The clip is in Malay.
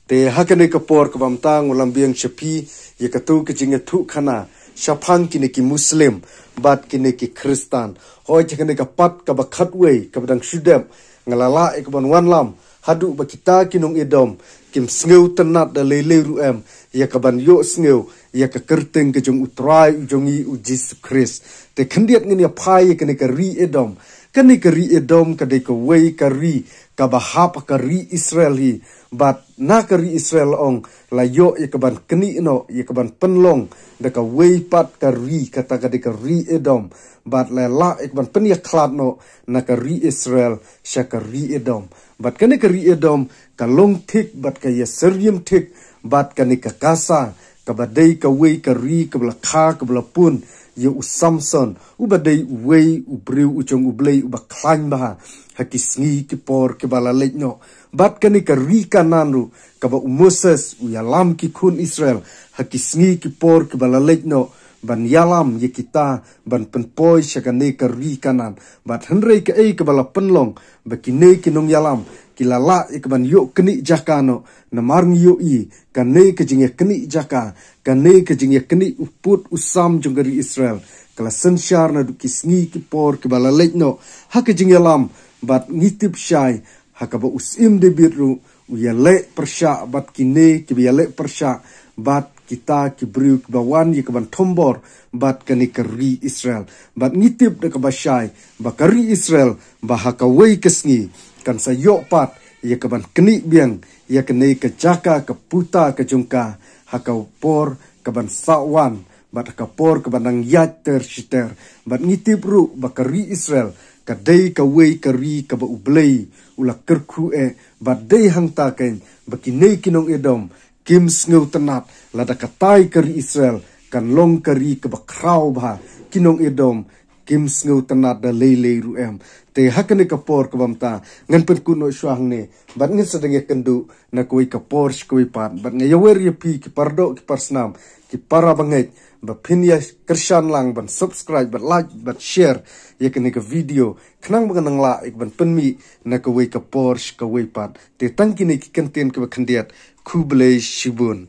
te hakane kapor ka bamtang ulam biang chapi ye katu ke jinga thu khana shapang kine ki muslim bat kine ki kristan hoi chakane ka pat ka bakhat we ka badang shudem ngalala ek ban wan lam hadu ba kita kinong edom kim sneu tenat da lele ruem ya ka ban yo sneu ya ka kerteng ke jong utrai ujongi u Jesus Christ te khandiat ngini phai kane ka ri edom kane ka ri edom ka de ka we ka ri ka bahap ka ri Israel hi bat na ka ri Israel ong la yo ya ka ban kni no ya ka ban penlong da ka we pat ka ri kata ka de ka ri edom bat la ek ban pen ya khlad no na ka ri Israel sha ka ri edom bat kane ka ri edom ka long thik bat ka yeserium thik bat kane ka kasa ka badai ka we ka ri ka bla kha ka bla pun ye u Samson u badai we u briu u chong u blei u ba khlan ba hakisngi ki por ke bala leño bat kani ka ri kananu ka ba Moses u yalam ki khun Israel hakisngi ki por ke bala leño ban yalam ye kita ban penpoi shakane ka ri kanan bat henrei ka ei ka bala penlong ba kine kinong yalam kilala ik ban yo kni jakano na marng yo I kane ke jinge kni jaka kane ke jinge kni uput usam jongari Israel kala sensyar na dukisngi ki por ke bala leño ha ke jinge lam bat ngitip syai hakaba usim de biru uyale persya bat kine ki biale persya bat kita ki briu ki bawan ye kaban tombor bat kani kari Israel bat ngitip de kabasyai bakari Israel bahakawai kesngi kan sayo pat ye kaban keni biang ye kene ke jaka ke puta ke jungka hakau por kaban sawan bat hakapor kaban yat ter shiter bat ngitip ru bakari Israel kadai ka wei kari ka ba ublei ula kerku bat dei hangta ken bakine kinong edom kim sneu tenat lada katai kari Israel kan long kari ka ba krau ba kinong edom kim sneu tenat da lele ruem te hakane ka por ka bamta ngan pen kuno syang ne bat ngi sedeng kendu na koi ka por skoi pat bat ngayer ye pi ki pardo ki parsnam ki para banget ba pinya kersan lang ban subscribe bat like bat share ye kene ka video khnang bang nang la ik ban penmi na ka we ka por ka we pat te tangki ne ki content ka khandiat kublai shibun